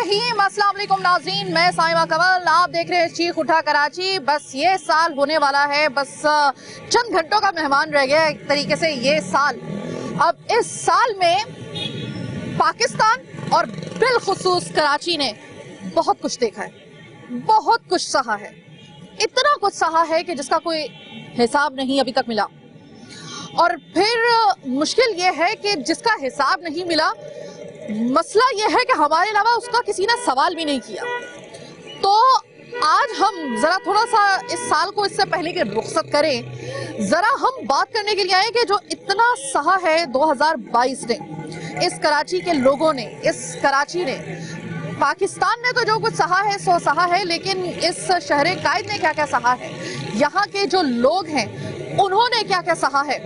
रहीम, अस्सलाम वालेकुम नाज़रीन, मैं साइमा कमल, आप देख रहे हैं चीख उठा कराची। बस ये साल होने वाला है, बस चंद घंटों का मेहमान रह गया एक तरीके से ये साल। अब इस साल में पाकिस्तान और बिलखुसूस कराची ने बहुत कुछ देखा है, बहुत कुछ सहा है, इतना कुछ सहा है कि जिसका कोई हिसाब नहीं अभी तक मिला। और फिर मुश्किल ये है कि जिसका हिसाब नहीं मिला, मसला यह है कि हमारे अलावा उसका किसी ने सवाल भी नहीं किया। तो आज हम जरा थोड़ा सा इस साल को इससे पहले कि रुखसत करें, जरा हम बात करने के लिए आए कि जो इतना सहा है 2022 ने, इस कराची के लोगों ने, इस कराची ने, पाकिस्तान ने तो जो कुछ सहा है सो सहा है, लेकिन इस शहर कायद ने क्या क्या सहा है, यहाँ के जो लोग हैं उन्होंने क्या क्या सहा है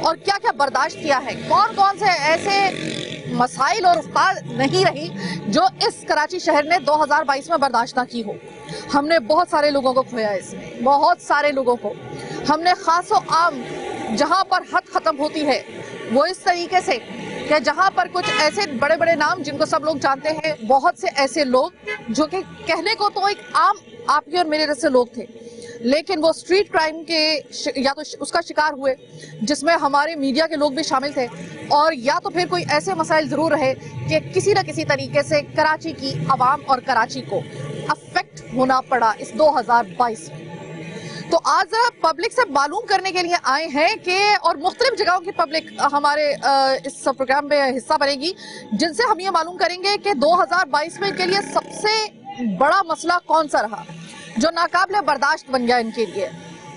और क्या क्या बर्दाश्त किया है, कौन कौन से ऐसे मसाइल और उफ्ताद नहीं रही जो इस कराची शहर ने 2022 में बर्दाश्त ना की हो। हमने बहुत सारे लोगों को खोया, इसमें बहुत सारे लोगों को हमने खासो आम, जहां पर हद खत्म होती है वो इस तरीके से कि जहां पर कुछ ऐसे बड़े बड़े नाम जिनको सब लोग जानते हैं, बहुत से ऐसे लोग जो कि कहने को तो एक आम आपके और मेरे जैसे लोग थे, लेकिन वो स्ट्रीट क्राइम के या तो उसका शिकार हुए, जिसमें हमारे मीडिया के लोग भी शामिल थे, और या तो फिर कोई ऐसे मसाइल जरूर रहे कि किसी न किसी तरीके से कराची की आवाम और कराची को अफेक्ट होना पड़ा इस 2022 में। तो आज पब्लिक से मालूम करने के लिए आए हैं कि, और मुख्तलिफ जगहों की पब्लिक हमारे इस प्रोग्राम में हिस्सा बनेगी, जिनसे हम ये मालूम करेंगे कि 2022 में इनके लिए सबसे बड़ा मसला कौन सा रहा जो नाकाबिले बर्दाश्त बन गया इनके लिए,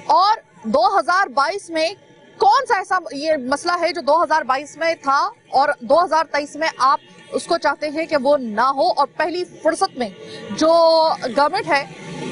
और 2022 में कौन सा ऐसा ये मसला है जो 2022 में था और 2023 में आप उसको चाहते हैं कि वो ना हो। और पहली फुर्सत में जो गवर्नमेंट है,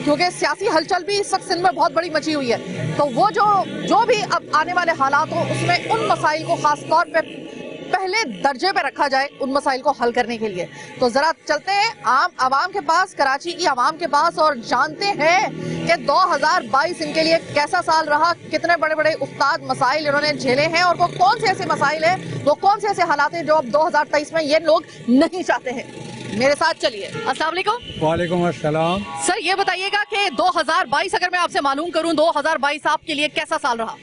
क्योंकि सियासी हलचल भी इस वक्त सिंध में बहुत बड़ी मची हुई है, तो वो जो भी अब आने वाले हालात हो उसमें उन मसाइल को खास तौर पे पहले दर्जे पे रखा जाए, उन मसाइल को हल करने के लिए। तो जरा चलते हैं आम आवाम के पास, कराची की आवाम के पास, और जानते हैं कि 2022 इनके लिए कैसा साल रहा, कितने बड़े बड़े उस्ताद मसाइल इन्होंने झेले हैं, और वो कौन से ऐसे मसाइल हैं, वो कौन से ऐसे हालात हैं जो अब 2023 में ये लोग नहीं चाहते हैं। मेरे साथ चलिए। अस्सलाम वालेकुम। वालेकुम अस्सलाम। सर ये बताइएगा कि 2022 अगर मैं आपसे मालूम करूं, 2022 आपके लिए कैसा साल रहा?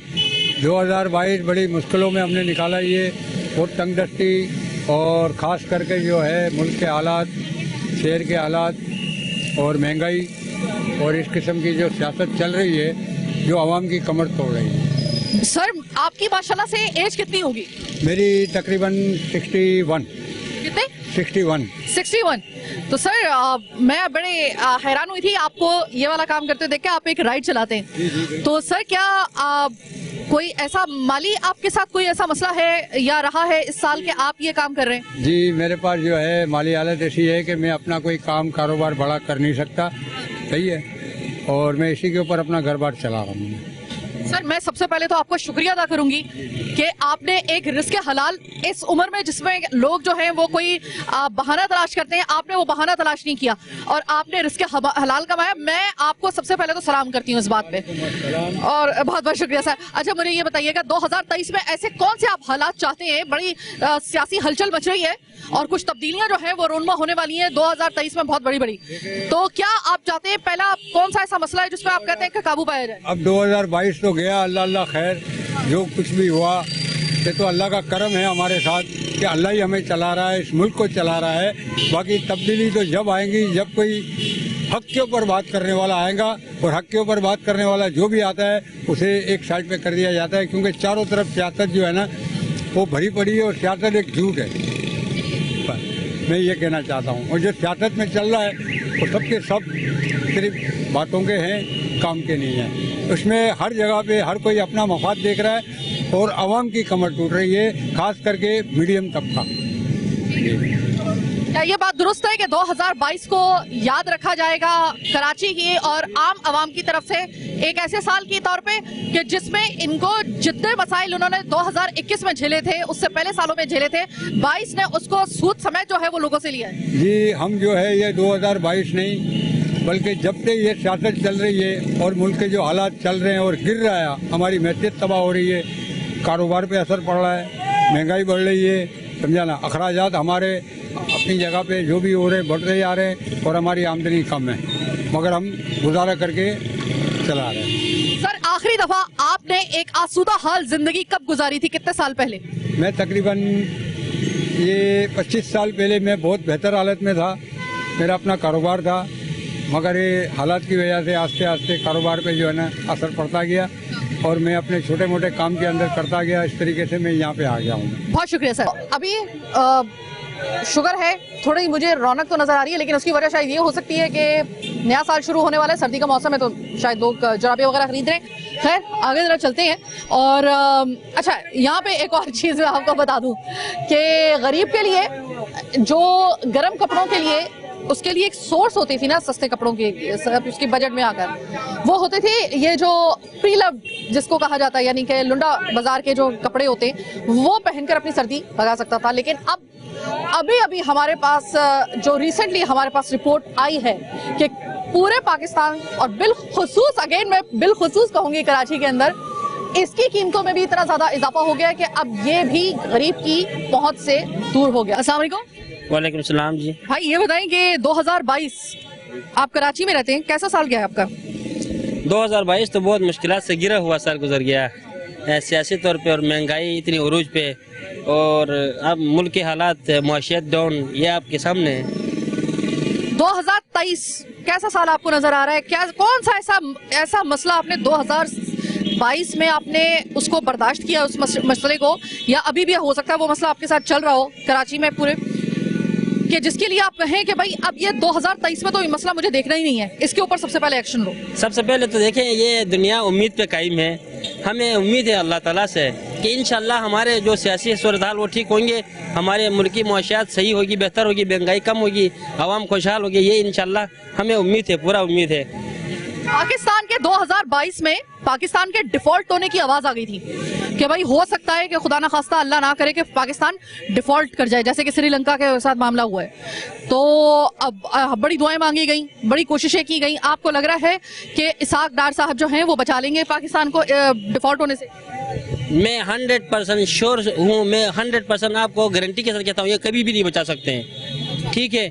2022 बड़ी मुश्किलों में हमने निकाला ये, और तंगदस्ती और ख़ास करके जो है मुल्क के हालात, शहर के हालात और महंगाई और इस किस्म की जो सियासत चल रही है जो आवाम की कमर तोड़ रही है। सर आपकी माशाल्लाह से एज कितनी होगी? मेरी तकरीबन 61। कितने? 61। तो सर मैं बड़े हैरान हुई थी आपको ये वाला काम करते देख के। आप एक राइड चलाते हैं। जी। तो सर क्या कोई ऐसा माली आपके साथ कोई ऐसा मसला है या रहा है इस साल के आप ये काम कर रहे हैं? जी, मेरे पास जो है माली हालत ऐसी है कि मैं अपना कोई काम कारोबार बड़ा कर नहीं सकता, सही है, और मैं इसी के ऊपर अपना घर बार चला रहा हूँ। सर मैं सबसे पहले तो आपको शुक्रिया अदा करूंगी कि आपने एक रिस्क हलाल इस उम्र में, जिसमें लोग जो हैं वो कोई बहाना तलाश करते हैं, आपने वो बहाना तलाश नहीं किया और आपने रिस्क हलाल कमाया। मैं आपको सबसे पहले तो सलाम करती हूँ इस बात पे, और बहुत बहुत शुक्रिया सर। अच्छा मुझे ये बताइएगा 2023 में ऐसे कौन से आप हालात चाहते हैं? बड़ी सियासी हलचल मच रही है और कुछ तब्दीलियां जो है वो रोनमा होने वाली हैं 2023 में बहुत बड़ी बड़ी, तो क्या आप चाहते हैं, पहला कौन सा ऐसा मसला है जिसमें आप कहते हैं कि काबू पाया जाए? अब 2022 तो गया, अल्लाह खैर, जो कुछ भी हुआ ये तो अल्लाह का करम है हमारे साथ कि अल्लाह ही हमें चला रहा है, इस मुल्क को चला रहा है। बाकी तब्दीली तो जब आएंगी जब कोई हक के ऊपर बात करने वाला आएगा, और हक के ऊपर बात करने वाला जो भी आता है उसे एक साइड पे कर दिया जाता है, क्योंकि चारों तरफ सियासत जो है ना वो भरी पड़ी है और सियासत एक झूठ है। मैं ये कहना चाहता हूँ, और जो सियासत में चल रहा है वो सबके सब सिर्फ बातों के हैं, काम के नहीं हैं। उसमें हर जगह पे हर कोई अपना मफाद देख रहा है और आवाम की कमर टूट रही है, खास करके मीडियम तबका। क्या ये बात दुरुस्त है कि 2022 को याद रखा जाएगा कराची की और आम आवाम की तरफ से एक ऐसे साल के तौर पे कि जिसमें इनको जितने मसाइल उन्होंने 2021 में झेले थे, उससे पहले सालों में झेले थे, 22 ने उसको सूद समेत जो है वो लोगों से लिया है? जी, हम जो है ये 2022 नहीं, बल्कि जब से ये सियासत चल रही है और मुल्क के जो हालात चल रहे हैं और गिर रहा है, हमारी मैसियत तबाह हो रही है, कारोबार पे असर पड़ रहा है, महंगाई बढ़ रही है, समझा ना, अखराजात हमारे अपनी जगह पे जो भी हो रहे बढ़ रहे आ रहे हैं और हमारी आमदनी कम है, मगर हम गुजारा करके चला रहे हैं। सर आखिरी दफा आपने एक आसूदा हाल जिंदगी कब गुजारी थी, कितने साल पहले? मैं तकरीबन ये 25 साल पहले मैं बहुत बेहतर हालत में था, मेरा अपना कारोबार था, मगर ये हालात की वजह से आस्ते आस्ते कारोबार पे जो है ना असर पड़ता गया और मैं अपने छोटे मोटे काम के अंदर करता गया। इस तरीके से मैं यहाँ पे आ गया हूँ। बहुत शुक्रिया सर। अभी शुगर है, थोड़ी मुझे रौनक तो नजर आ रही है, लेकिन उसकी वजह शायद ये हो सकती है कि नया साल शुरू होने वाला है, सर्दी का मौसम है, तो शायद लोग जराबे वगैरह खरीद रहे हैं। खैर आगे जरा चलते हैं। और अच्छा, यहाँ पे एक और चीज़ मैं आपको बता दूं कि गरीब के लिए जो गर्म कपड़ों के लिए उसके लिए एक सोर्स होती थी ना सस्ते कपड़ों की, उसकी बजट में आकर, वो होते थे ये जो प्री-लव्ड जिसको कहा जाता है, यानी कि लुंडा बाजार के जो कपड़े होते हैं वो पहनकर अपनी सर्दी भगा सकता था। लेकिन अब अभी हमारे पास जो रिसेंटली हमारे पास रिपोर्ट आई है कि पूरे पाकिस्तान और बिलखुसूस, अगेन मैं बिलखुसूस कहूंगी, कराची के अंदर इसकी कीमतों में भी इतना ज्यादा इजाफा हो गया है कि अब ये भी गरीब की पहुंच से दूर हो गया। अस्सलाम वालेकुम। वालेकुम सलाम जी। भाई ये बताएं कि 2022 आप कराची में रहते हैं, कैसा साल गया है आपका? 2022 तो बहुत मुश्किलात से गिरा हुआ साल गुजर गया है, सियासी तौर पे, और महंगाई इतनी उरूज पे, और अब मुल्क के हालात, मुआशियत डाउन, ये आपके सामने है। 2023 कैसा साल आपको नजर आ रहा है? क्या कौन सा ऐसा मसला आपने 2022 में आपने उसको बर्दाश्त किया, उस मसले को, या अभी भी हो सकता है वो मसला आपके साथ चल रहा हो कराची में पूरे, कि जिसके लिए आप कहें कि भाई अब ये 2023 में तो ये मसला मुझे देखना ही नहीं है, इसके ऊपर सबसे पहले एक्शन लो? सबसे पहले तो देखें, ये दुनिया उम्मीद पे कायम है। हमें उम्मीद है अल्लाह ताला से कि इंशाल्लाह हमारे जो सियासी सूरत हाल वो ठीक होंगे, हमारे मुल्क की मुआशियात सही होगी, बेहतर होगी, महंगाई कम होगी, आवाम खुशहाल होगी, ये इंशाल्लाह हमें उम्मीद है, पूरा उम्मीद है। पाकिस्तान के 2022 में पाकिस्तान के डिफॉल्ट होने की आवाज आ गई थी कि भाई हो सकता है कि खुदा ना खास्ता, अल्लाह ना करे कि पाकिस्तान डिफॉल्ट कर जाए, जैसे कि श्रीलंका के साथ मामला हुआ है। तो अब बड़ी दुआएं मांगी गई, बड़ी कोशिशें की गई। आपको लग रहा है कि इसहाक डार साहब जो हैं वो बचा लेंगे पाकिस्तान को डिफॉल्ट होने से? मैं 100% श्योर हूँ, मैं 100% आपको गारंटी के साथ कहता हूँ, ये कभी भी नहीं बचा सकते हैं। ठीक है,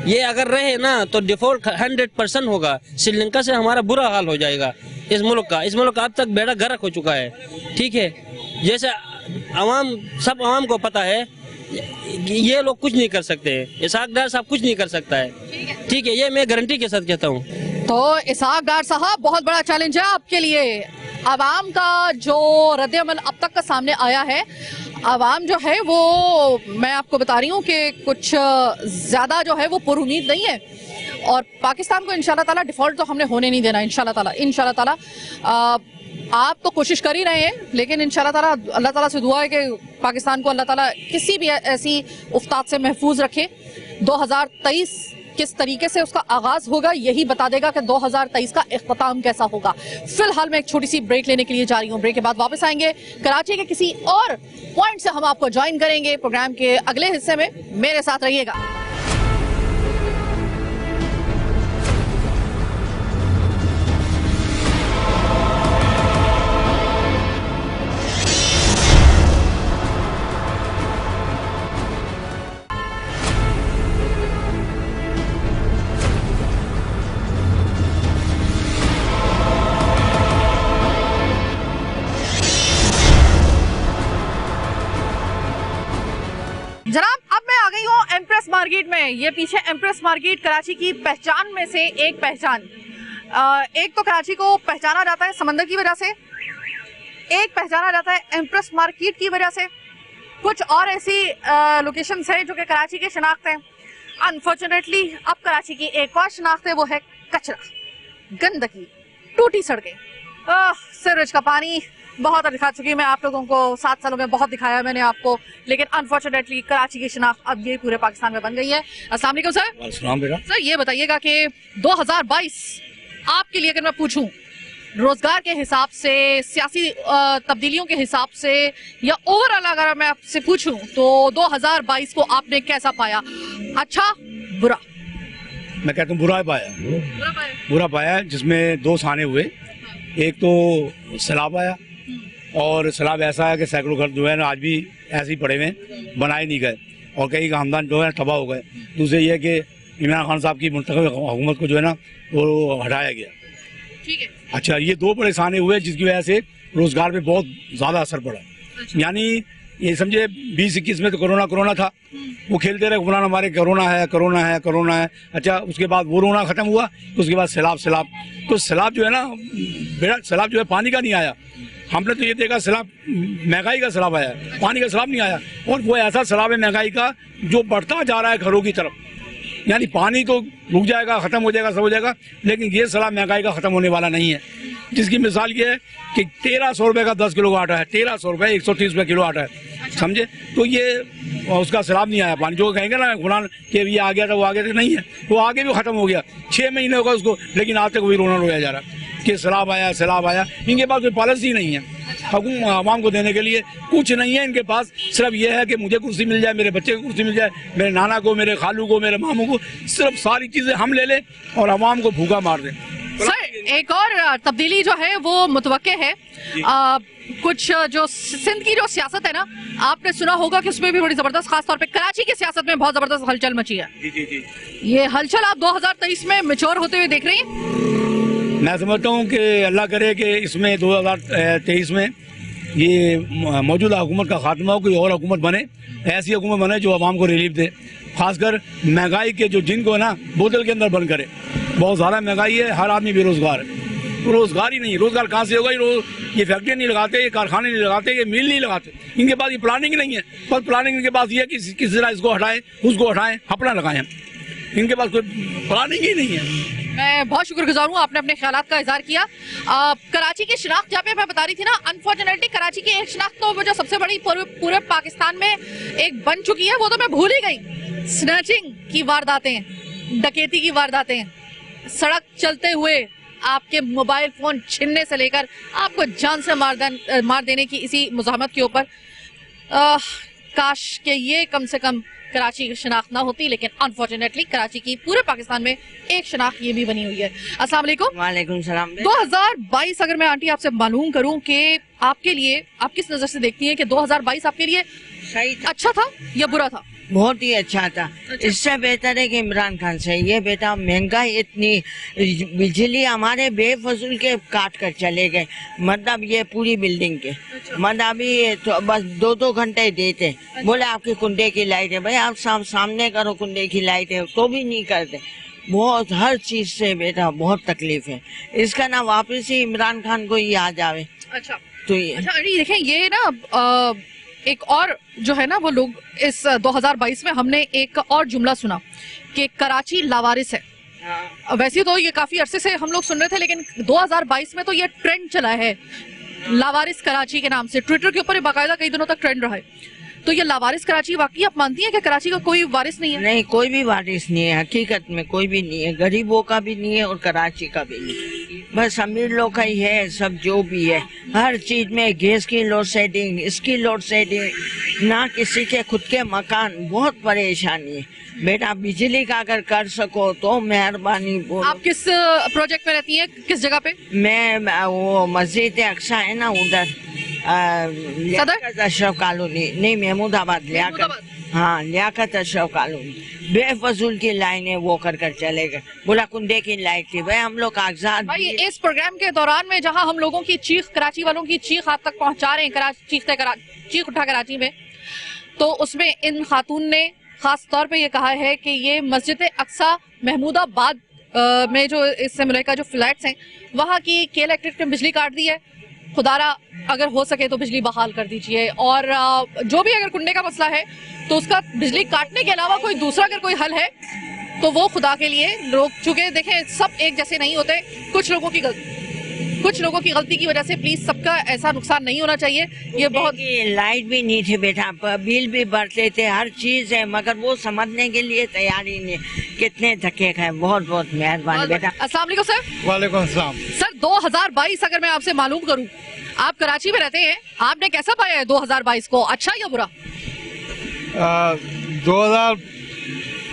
ये अगर रहे ना तो डिफॉल्ट 100% होगा। श्रीलंका से हमारा बुरा हाल हो जाएगा इस मुल्क का अब तक बेड़ा गर्क हो चुका है। ठीक है, जैसे सब आवाम को पता है ये लोग कुछ नहीं कर सकते हैं, इसहाक डार साहब कुछ नहीं कर सकता है। ठीक है, ये मैं गारंटी के साथ कहता हूँ। तो इसहाक डार साहब, बहुत बड़ा चैलेंज है आपके लिए। आवाम का जो रद्द-ए-अमल अब तक का सामने आया है, आवाम जो है वो, मैं आपको बता रही हूँ कि कुछ ज्यादा जो है वो पुरुमीद नहीं है, और पाकिस्तान को इंशाल्लाह ताला डिफॉल्ट तो हमने होने नहीं देना। इंशाल्लाह ताला आप तो कोशिश कर ही रहे हैं, लेकिन इंशाल्लाह ताला अल्लाह ताला से दुआ है कि पाकिस्तान को अल्लाह ताला किसी भी ऐसी उफ्ताद से महफूज रखे। 2023 किस तरीके से उसका आगाज होगा यही बता देगा कि 2023 का इख्तिताम कैसा होगा। फिलहाल मैं एक छोटी सी ब्रेक लेने के लिए जा रही हूँ। ब्रेक के बाद वापस आएंगे, कराची के किसी और पॉइंट से हम आपको ज्वाइन करेंगे प्रोग्राम के अगले हिस्से में। मेरे साथ रहिएगा। जनाब, अब मैं आ गई हूँ एम्प्रेस मार्केट में। ये पीछे एम्प्रेस मार्केट कराची की पहचान में से एक पहचान। एक तो कराची को पहचाना जाता है समंदर की वजह से, एक पहचाना जाता है एम्प्रेस मार्केट की वजह से, कुछ और ऐसी लोकेशंस हैं जो कि कराची के शनाख्त हैं। अनफॉर्चुनेटली अब कराची की एक और शनाख्त है, वो है कचरा, गंदगी, टूटी सड़कें, सीवरेज का पानी। बहुत दिखा चुकी हूँ मैं आप लोगों को, 7 सालों में बहुत दिखाया मैंने आपको, लेकिन अनफॉर्चुनेटली कराची की शनाख्त अब ये पूरे पाकिस्तान में बन गई है। अस्सलाम वालेकुम सर। सर ये बताइएगा कि 2022 आपके लिए अगर मैं पूछूं, रोजगार के हिसाब से, सियासी तब्दीलियों के हिसाब से, या ओवरऑल अगर मैं आपसे पूछूं तो 2022 को आपने कैसा पाया? अच्छा, बुरा? मैं कहता हूँ बुरा पाया, जिसमें 2 साने हुए। एक तो सैलाब आया, और सैलाब ऐसा है कि सैकड़ों घर जो है ना आज भी ऐसे ही पड़े हुए, बनाए नहीं गए। और कई खानदान जो है तबाह हो गए। दूसरे ये कि इमरान खान साहब की मुंतखब हुकूमत को जो है ना वो हटाया गया। ठीक है। अच्छा, ये दो परेशानी हुए जिसकी वजह से रोजगार पे बहुत ज़्यादा असर पड़ा। यानी ये समझे 2021 में तो कोरोना था, वो खेलते रहे हुक्मरान हमारे कोरोना है। अच्छा, उसके बाद वो रोना खत्म हुआ, उसके बाद सैलाब। तो सैलाब जो है ना, बेड़ा सैलाब जो है पानी का नहीं आया। हमने तो ये देखा सैलाब महंगाई का सैलाब आया, पानी का सैलाब नहीं आया। और वो ऐसा सैलाब है महंगाई का जो बढ़ता जा रहा है घरों की तरफ। यानी पानी तो रुक जाएगा, खत्म हो जाएगा, सब हो जाएगा, लेकिन ये सैलाब महंगाई का खत्म होने वाला नहीं है। जिसकी मिसाल ये है कि 1300 रुपये का 10 किलो का आटा है, 1300 रुपये 130 रुपये किलो आटा है, समझे। तो ये उसका सैलाब नहीं आया पानी। जो कहेंगे ना गुलान कि ये आ गया था, वो आ गया था, नहीं है, वो आगे भी खत्म हो गया। 6 महीने होगा उसको, लेकिन आज तक वही रोना रोया जा रहा कि सैलाब आया। इनके पास कोई पॉलिसी नहीं है आवाम को देने के लिए, कुछ नहीं है इनके पास। सिर्फ ये है कि मुझे कुर्सी मिल जाए, मेरे बच्चे को कुर्सी मिल जाए, मेरे नाना को, मेरे खालू को, मेरे मामू को, सिर्फ सारी चीजें हम ले लें और आवाम को भूखा मार दें। सर, एक और तब्दीली जो है वो मुतवक्के है। कुछ जो सिंध की जो सियासत है ना, आपने सुना होगा कि उसमें भी बड़ी जबरदस्त, खासतौर पे कराची की सियासत में बहुत जबरदस्त हलचल मची है। जी। ये हलचल आप 2023 में मैच्योर होते हुए देख रही हैं? मैं समझता हूँ कि अल्लाह करे कि इसमें 2023 में ये मौजूदा हुकूमत का खात्मा हो, कोई और हुकूमत बने, ऐसी हुकूमत बने जो आवाम को रिलीफ दे। खासकर महंगाई के जो जिनको है ना बोतल के अंदर बंद करे। बहुत ज़्यादा महंगाई है, हर आदमी बेरोजगार है। रोजगार ही नहीं, रोजगार कहाँ से होगा? ये फैक्ट्री नहीं लगाते, ये कारखाने नहीं लगाते, ये मिल नहीं लगाते। इनके पास ये प्लानिंग नहीं है। पर प्लानिंग इनके पास ये है कि किस तरह इसको हटाएं, उसको हटाएं, अपना लगाएं। इनके पास कोई प्लानिंग ही नहीं है। मैं बहुत शुक्रगुजार हूँ, आपने अपने ख्यालात का इजहार किया। कराची की शिनाख्त जहाँ पे मैं बता रही थी ना, अनफॉर्चुनेटली कराची की एक शिनाख्त तो वो जो सबसे बड़ी पूरे पाकिस्तान में एक बन चुकी है, वो तो मैं भूल ही गई। स्नैचिंग की वारदातें, डकैती की वारदातें, सड़क चलते हुए आपके मोबाइल फोन छीनने से लेकर आपको जान से मार देने की इसी मुज़ाहमत के ऊपर। काश कि ये कम से कम कराची की शिनाख्त ना होती, लेकिन अनफॉर्चुनेटली कराची की पूरे पाकिस्तान में एक शिनाख्त ये भी बनी हुई है। अस्सलाम वालेकुम। वालेकुम सलाम। 2022 अगर मैं आंटी आपसे मालूम करूं कि आपके लिए, आप किस नजर से देखती हैं कि 2022 आपके लिए सही था, अच्छा था या बुरा था? बहुत ही अच्छा था। इससे बेहतर है कि इमरान खान से ये बेटा महंगाई इतनी, बिजली हमारे बेफजूल के काट कर चले गए। मतलब ये पूरी बिल्डिंग के मतलब ये तो बस 2-2 घंटे देते, बोले आपके कुंडे की लाइट है, भाई आप सामने करो कुंडे की लाइट है, तो भी नहीं करते। बहुत हर चीज से बेटा बहुत तकलीफ है। इसका ना वापस ही इमरान खान को ही आ जावे। अच्छा, तो ये अच्छा अरे देखें, ये ना एक और जो है ना वो लोग इस 2022 में हमने एक और जुमला सुना कि कराची लावारिस है। वैसे तो ये काफी अरसे से हम लोग सुन रहे थे, लेकिन 2022 में तो ये ट्रेंड चला है लावारिस कराची के नाम से। ट्विटर के ऊपर बाकायदा कई दिनों तक ट्रेंड रहा है। तो ये लावारिस कराची, वाकई आप मानती हैं कि कराची का कोई वारिस नहीं है? नहीं, कोई भी वारिस नहीं है, हकीकत में कोई भी नहीं है। गरीबों का भी नहीं है और कराची का भी नहीं, बस अमीर लोग का ही है। सब जो भी है हर चीज में, गैस की लोड शेडिंग, इसकी लोड शेडिंग, ना किसी के खुद के मकान, बहुत परेशानी है बेटा। बिजली का अगर कर सको तो मेहरबानी बोलो। आप किस प्रोजेक्ट में रहती हैं, किस जगह पे? मैं वो मस्जिद अक्सा है ना उधर, लियाकत अशरफ कॉलोनी, नहीं महमूदाबाद, लियाकत अशरफ कॉलोनी। बेफजूल की लाइनें वो कर चले गए। बोला कुंडे की लाइट थी, भाई हम लोग कागजात। भाई इस प्रोग्राम के दौरान में जहां हम लोगों की चीख, कराची वालों की चीख आप तक पहुंचा रहे हैं, चीख उठा कराची में, तो उसमें इन खातून ने खास तौर पे ये कहा है कि ये मस्जिद अक्सा महमूदाबाद में जो इससे मुल्का जो फ्लैट्स हैं, वहाँ की के इलेक्ट्रिक ने बिजली काट दी है। खुदारा अगर हो सके तो बिजली बहाल कर दीजिए। और जो भी अगर कुंडे का मसला है तो उसका बिजली काटने के अलावा कोई दूसरा अगर कोई हल है तो वो खुदा के लिए लोग, चूंकि देखें सब एक जैसे नहीं होते, कुछ लोगों की गलती की वजह से प्लीज सबका ऐसा नुकसान नहीं होना चाहिए। ये बहुत लाइट भी नहीं थी बेटा, बिल भी भरते थे, हर चीज है, मगर वो समझने के लिए तैयार ही नहीं। कितने धक्के खाए। बहुत बहुत मेहरबानी बेटा। अस्सलाम वालेकुम सर। वालेकुम सलाम। सर 2022 अगर मैं आपसे मालूम करूं, आप कराची में रहते हैं, आपने कैसा पाया है 2022 को, अच्छा या बुरा?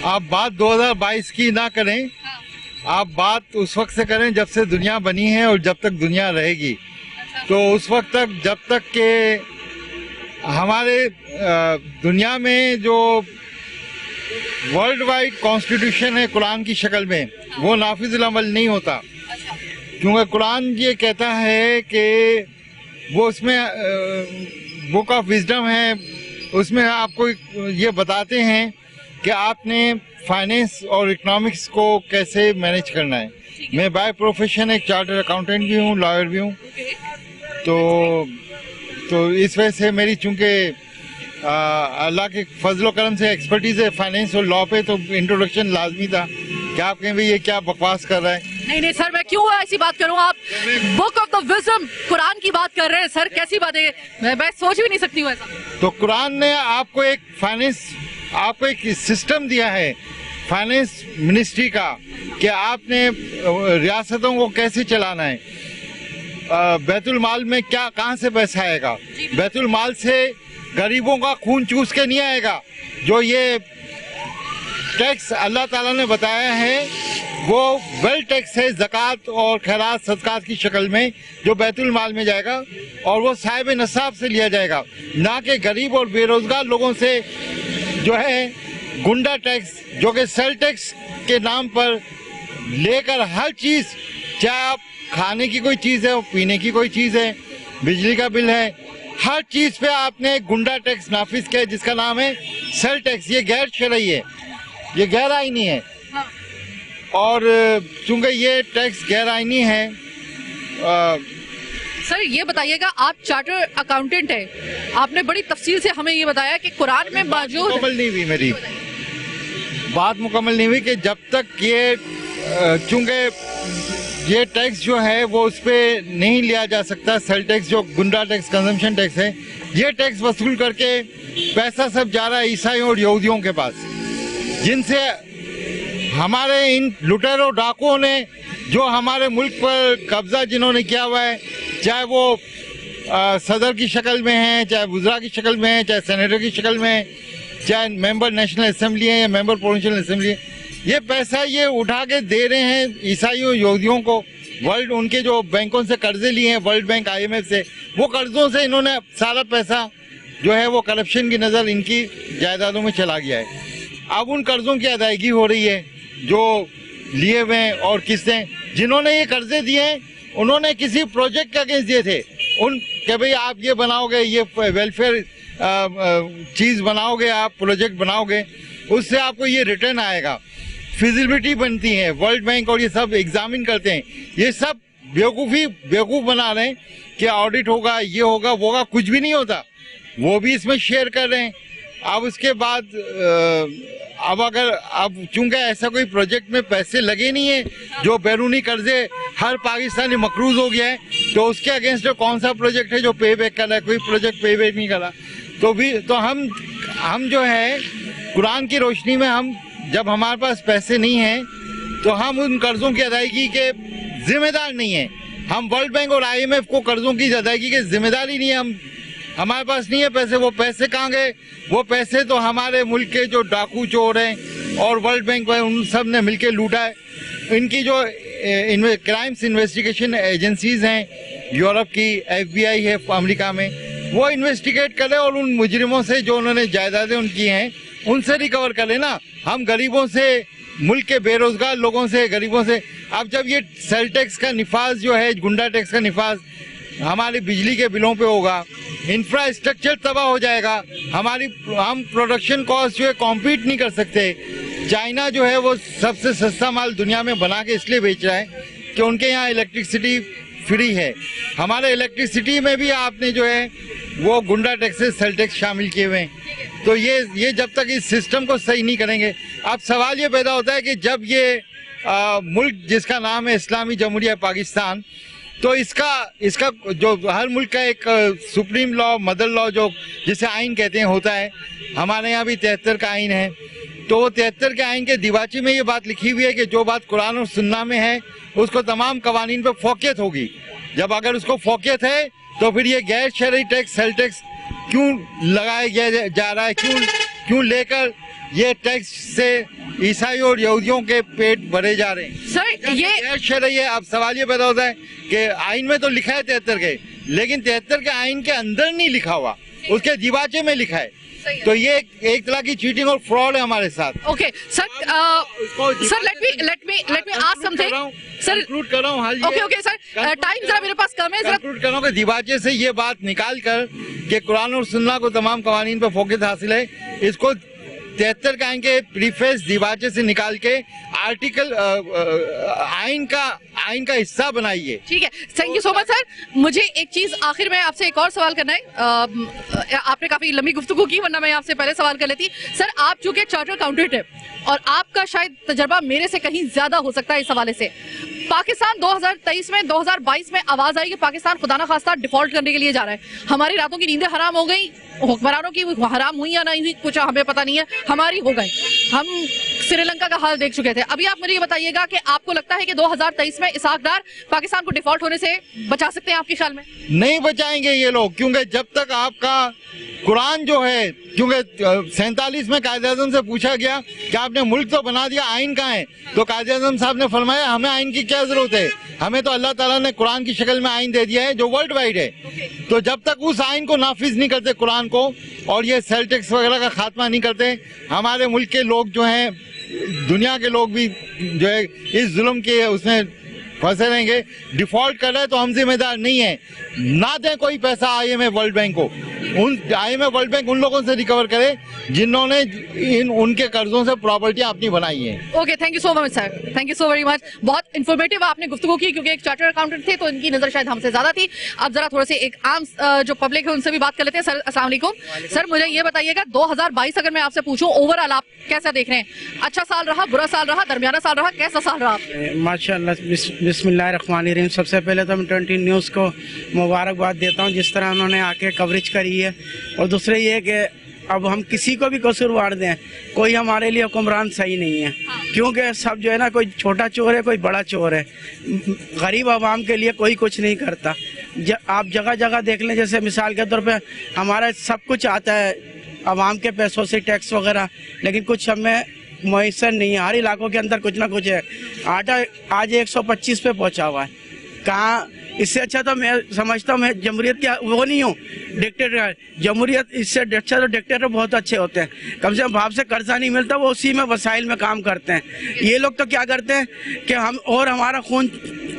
2022 की ना करें, आप बात उस वक्त से करें जब से दुनिया बनी है और जब तक दुनिया रहेगी। तो उस वक्त तक, जब तक के हमारे दुनिया में जो वर्ल्ड वाइड कॉन्स्टिट्यूशन है कुरान की शक्ल में, वो नाफिजुल अमल नहीं होता, क्योंकि कुरान ये कहता है कि वो उसमें बुक ऑफ विजडम है, उसमें आपको ये बताते हैं कि आपने फाइनेंस और इकोनॉमिक्स को कैसे मैनेज करना है। मैं बाय प्रोफेशन एक चार्टर्ड अकाउंटेंट भी हूँ, लॉयर भी हूँ, तो इस वजह से मेरी चूंकि अल्लाह के फजलो करम से एक्सपर्टीज है फाइनेंस और लॉ पे, तो इंट्रोडक्शन लाजमी था। क्या आप कहें भाई ये क्या बकवास कर रहा है? नहीं नहीं सर, मैं क्यों ऐसी बात करूं? आप book of the wisdom Quran की बात कर रहे हैं सर, कैसी बात है? मैं सोच भी नहीं सकती हूँ ऐसा। तो कुरान ने आपको एक सिस्टम दिया है फाइनेंस मिनिस्ट्री का कि आपने रियासतों को कैसे चलाना है, बैतुल माल में क्या कहाँ से पैसा आएगा। बैतुल माल से गरीबों का खून चूस के नहीं आएगा। जो ये टैक्स अल्लाह ताला ने बताया है वो वेल्थ टैक्स है, ज़कात और खैरात सदकात की शक्ल में, जो बैतुल माल में जाएगा और वो साहिब नसाब से लिया जाएगा, ना कि गरीब और बेरोजगार लोगों से जो है गुंडा टैक्स, जो कि सेल टैक्स के नाम पर लेकर हर चीज़, चाहे आप खाने की कोई चीज़ है, पीने की कोई चीज़ है, बिजली का बिल है, हर चीज़ पे आपने गुंडा टैक्स नाफिज किया जिसका नाम है सेल टैक्स। ये गैर शरई है, ये गैर आईनी है। और चूंकि ये टैक्स गैर आईनी है। सर ये बताइएगा, आप चार्टर अकाउंटेंट है, आपने बड़ी तफसील से हमें ये बताया कि कुरान में मौजूद, मुकम्मल नहीं हुई मेरी बात, मुकम्मल नहीं हुई कि जब तक ये चूंकि ये टैक्स जो है वो उस पर नहीं लिया जा सकता, सेल टैक्स जो गुंडा टैक्स कंजम्पशन टैक्स है, ये टैक्स वसूल करके पैसा सब जा रहा है ईसाइयों और यहूदियों के पास, जिनसे हमारे इन लुटेरों डाकुओं ने जो हमारे मुल्क पर कब्जा जिन्होंने किया हुआ है, चाहे वो सदर की शक्ल में है, चाहे वुज़रा की शक्ल में है, चाहे सेनेटर की शक्ल में है, चाहे मेंबर नेशनल असेंबली है या मेंबर प्रोविंशियल असेंबली है, ये पैसा ये उठा के दे रहे हैं ईसाइयों यहूदियों को। वर्ल्ड उनके जो बैंकों से कर्जे लिए हैं, वर्ल्ड बैंक IMF से, वो कर्जों से इन्होंने सारा पैसा जो है वो करप्शन की नज़र इनकी जायदादों में चला गया है। अब उन कर्जों की अदायगी हो रही है जो लिए हुए हैं, और किसने जिन्होंने ये कर्जे दिए हैं उन्होंने किसी प्रोजेक्ट के अगेंस्ट दिए थे, उन कि भाई आप ये बनाओगे, ये वेलफेयर चीज़ बनाओगे, आप प्रोजेक्ट बनाओगे, उससे आपको ये रिटर्न आएगा, फिजिबिलिटी बनती है, वर्ल्ड बैंक और ये सब एग्जामिन करते हैं। ये सब बेवकूफ़ बना रहे हैं कि ऑडिट होगा, ये होगा, वो होगा, कुछ भी नहीं होता। वो भी इसमें शेयर कर रहे हैं। अब उसके बाद अब चूंकि ऐसा कोई प्रोजेक्ट में पैसे लगे नहीं है, जो बैरूनी कर्जे हर पाकिस्तानी मकरूज हो गया है, तो उसके अगेंस्ट जो कौन सा प्रोजेक्ट है जो पे बैक कर रहा है? कोई प्रोजेक्ट पे बैक नहीं कर रहा। तो हम जो है कुरान की रोशनी में, हम जब हमारे पास पैसे नहीं हैं तो हम उन कर्जों की अदायगी के जिम्मेदार नहीं हैं। हम वर्ल्ड बैंक और IMF को कर्जों की अदायगी के जिम्मेदार ही नहीं है। हमारे पास नहीं है पैसे। वो पैसे कहाँ गए? वो पैसे तो हमारे मुल्क के जो डाकू चोर हैं और वर्ल्ड बैंक उन सब ने मिलके लूटा है। इनकी जो क्राइम्स इन्वेस्टिगेशन एजेंसीज हैं, यूरोप की FBI है अमेरिका में, वो इन्वेस्टिगेट करें और उन मुजरिमों से जो उन्होंने जायदादें उनकी हैं उनसे रिकवर करें ना। हम गरीबों से, मुल्क के बेरोजगार लोगों से, गरीबों से, अब जब ये सेल टैक्स का निफाज जो है, गुंडा टैक्स का निफाज हमारी बिजली के बिलों पे होगा, इंफ्रास्ट्रक्चर तबाह हो जाएगा, हम प्रोडक्शन कॉस्ट जो है कॉम्पीट नहीं कर सकते। चाइना जो है वो सबसे सस्ता माल दुनिया में बना के इसलिए बेच रहा है कि उनके यहाँ इलेक्ट्रिसिटी फ्री है। हमारे इलेक्ट्रिसिटी में भी आपने जो है वो गुंडा टैक्सेस, सेल टैक्स शामिल किए हुए हैं। तो ये जब तक इस सिस्टम को सही नहीं करेंगे, अब सवाल ये पैदा होता है कि जब ये मुल्क जिसका नाम है इस्लामी जमहूरिया पाकिस्तान, तो इसका जो हर मुल्क का एक सुप्रीम लॉ, मदर लॉ, जो जिसे आइन कहते हैं, होता है। हमारे यहाँ भी 73 का आइन है। तो वो 73 के आइन के दिवाची में ये बात लिखी हुई है कि जो बात कुरान और सुन्ना में है उसको तमाम कवानीन पे फोकियत होगी। जब अगर उसको फोकियत है तो फिर ये गैर शरई टैक्स, सेल टैक्स क्यों लगाया जा रहा है? क्यों लेकर ये टैक्स से ईसाई और यहूदियों के पेट भरे जा रहे हैं? सर ये गैर शरई है। अब सवाल ये पैदा होता है कि आइन में तो लिखा है 73 के, लेकिन 73 के आइन के अंदर नहीं लिखा हुआ, उसके दिवाचे में लिखा है। तो ये एक तरह की चीटिंग और फ्रॉड है हमारे साथ। Okay sir, sir let me ask something sir. Conclude कर रहा हूँ। ओके सर, टाइम जरा मेरे पास कम है, जरा कंक्लूड कर रहा हूँ कि दिवाचे से ये बात निकाल कर कि कुरान और सुन्ना को तमाम कवानीन पर फोकस हासिल है, इसको 73 का आइन के प्रीफेस दिवाचे से निकाल के आर्टिकल आइन का हिस्सा बनाइए। ठीक है, thank you so much sir. मुझे एक चीज आखिर में आपसे एक और सवाल करना है। आपने काफी लंबी गुफ्तगू की, वरना मैं आपसे पहले सवाल कर लेती। सर, आप चूंकि चार्टर्ड अकाउंटेंट है और आपका शायद तजर्बा मेरे से कहीं ज्यादा हो सकता है इस हवाले से। पाकिस्तान 2023 में 2022 में आवाज आई कि पाकिस्तान खुदा ना खास्ता डिफॉल्ट करने के लिए जा रहा है। हमारी रातों की नींदें हराम हो गई, हुक्मरानों की हराम हुई या नहीं हुई कुछ हमें पता नहीं है, हमारी हो गई। हम श्रीलंका का हाल देख चुके थे। अभी आप मुझे ये बताइएगा कि आपको लगता है कि 2023 में इसाक डार पाकिस्तान को डिफॉल्ट होने से बचा सकते हैं आपके ख्याल में? नहीं बचाएंगे ये लोग, क्योंकि जब तक आपका कुरान जो है, क्योंकि 47 में कायद-ए-आज़म से पूछा गया कि आपने मुल्क तो बना दिया, आइन कहाँ है? तो कायद-ए-आज़म साहब ने फरमाया हमें आइन की क्या जरूरत है, हमें तो अल्लाह ताला ने कुरान की शक्ल में आइन दे दिया है जो वर्ल्ड वाइड है। तो जब तक उस आइन को नाफिज नहीं करते कुरान को, और ये सेल टैक्स वगैरह का खात्मा नहीं करते, हमारे मुल्क के लोग जो हैं, दुनिया के लोग भी जो है इस जुल्म के उसमें फंसे रहेंगे। डिफॉल्ट कर रहे हैं तो हम जिम्मेदार नहीं है। ना दें कोई पैसा IMF वर्ल्ड बैंक को, IMF वर्ल्ड बैंक उन लोगों से रिकवर करे जिन्होंने उनके कर्जों से प्रॉपर्टी अपनी बनाई है। Okay, thank you so much sir, thank you so very much. बहुत इन्फॉर्मेटिव आपने गुफ्तगू की, क्योंकि एक चार्टर्ड अकाउंटेंट थे तो इनकी नजर शायद हमसे ज्यादा थी। अब जरा थोड़े से एक आम जो पब्लिक है उनसे भी बात कर लेते हैं। सर अस्सलाम वालेकुम। सर, मुझे ये बताइएगा 2022 अगर मैं आपसे पूछूं ओवरऑल आप कैसा देख रहे हैं? अच्छा साल रहा, बुरा साल रहा, दरमियाना साल रहा, कैसा साल रहा? माशाअल्लाह, बिस्मिल्लाहिर्रहमानिर्रहीम। सबसे पहले तो मैं 20 न्यूज़ को मुबारकबाद देता हूँ जिस तरह उन्होंने आके कवरेज करी है। और दूसरे ये कि अब हम किसी को भी कसूरवार दें, कोई हमारे लिए हुक्मरान सही नहीं है, क्योंकि सब जो है ना, कोई छोटा चोर है, कोई बड़ा चोर है। गरीब आवाम के लिए कोई कुछ नहीं करता। आप जगह जगह देख लें, जैसे मिसाल के तौर पे हमारा सब कुछ आता है आवाम के पैसों से, टैक्स वगैरह, लेकिन कुछ हमें मुयसर नहीं है। हर इलाकों के अंदर कुछ ना कुछ है। आटा आज 125 पे पहुंचा हुआ है। कहाँ इससे अच्छा तो मैं समझता हूँ, मैं जमहूरियत क्या वो नहीं हूँ, डिक्टेटर। जमहूरियत इससे अच्छा तो डिक्टेटर बहुत अच्छे होते हैं, कम से कम बाप से कर्जा नहीं मिलता, वो उसी में वसाइल में काम करते हैं। ये लोग तो क्या करते हैं कि हम और हमारा खून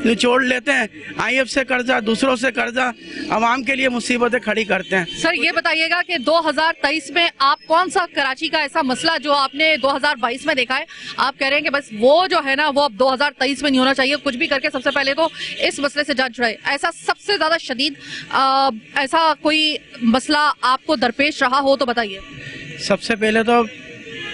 निचोड़ लेते हैं, IMF से कर्जा, दूसरों से कर्जा, आवाम के लिए मुसीबतें खड़ी करते हैं। सर, ये बताइएगा कि 2023 में आप कौन सा कराची का ऐसा मसला जो आपने 2022 में देखा है, आप कह रहे हैं कि बस वो जो है ना वो अब 2023 में नहीं होना चाहिए, कुछ भी करके सबसे पहले तो इस मसले से जान छुड़ाए। ऐसा सबसे ज्यादा शदीद ऐसा कोई मसला आपको दरपेश रहा हो तो बताइए। सबसे पहले तो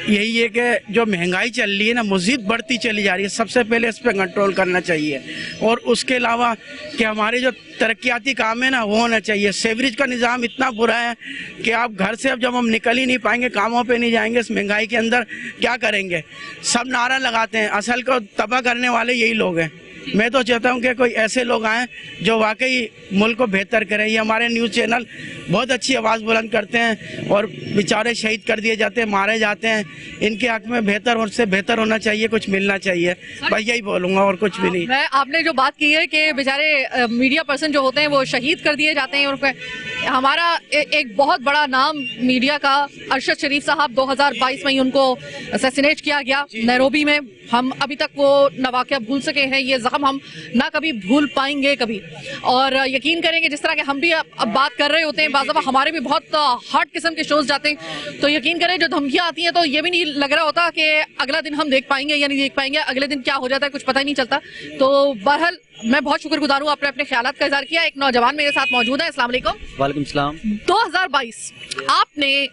यही है कि जो महंगाई चल रही है ना, मज़ीद बढ़ती चली जा रही है, सबसे पहले इस पर कंट्रोल करना चाहिए। और उसके अलावा कि हमारे जो तरक्याती काम है ना वो होना चाहिए। सेवरेज का निज़ाम इतना बुरा है कि आप घर से अब जब हम निकल ही नहीं पाएंगे, कामों पे नहीं जाएंगे, इस महंगाई के अंदर क्या करेंगे? सब नारा लगाते हैं, असल को तबाह करने वाले यही लोग हैं। मैं तो चाहता हूं कि कोई ऐसे लोग आएँ जो वाकई मुल्क को बेहतर करें। ये हमारे न्यूज़ चैनल बहुत अच्छी आवाज़ बुलंद करते हैं और बेचारे शहीद कर दिए जाते हैं, मारे जाते हैं। इनके हक में बेहतर और से बेहतर होना चाहिए, कुछ मिलना चाहिए, बस यही बोलूँगा और कुछ भी नहीं। मैं आपने जो बात की है कि बेचारे मीडिया पर्सन जो होते हैं वो शहीद कर दिए जाते हैं, और हमारा एक बहुत बड़ा नाम मीडिया का अरशद शरीफ साहब 2022 में ही उनको असैसिनेट किया गया नैरोबी में। हम अभी तक वो न वाक़या भूल सके हैं, ये जख्म हम ना कभी भूल पाएंगे कभी। और यकीन करेंगे जिस तरह के हम भी अब बात कर रहे होते हैं, बाज़ दफ़ा हमारे भी बहुत हार्ड किस्म के शोज जाते हैं, तो यकीन करें जो धमकियाँ आती हैं तो ये भी नहीं लग रहा होता कि अगला दिन हम देख पाएंगे या नहीं देख पाएंगे, अगले दिन क्या हो जाता है कुछ पता ही नहीं चलता। तो बहरहाल मैं बहुत शुक्रगुजार हूँ, आपने अपने ख्यालात का इज़हार किया। एक नौजवान मेरे साथ मौजूद है। अस्सलाम वालेकुम। वालेकुम सलाम। 2022 आपने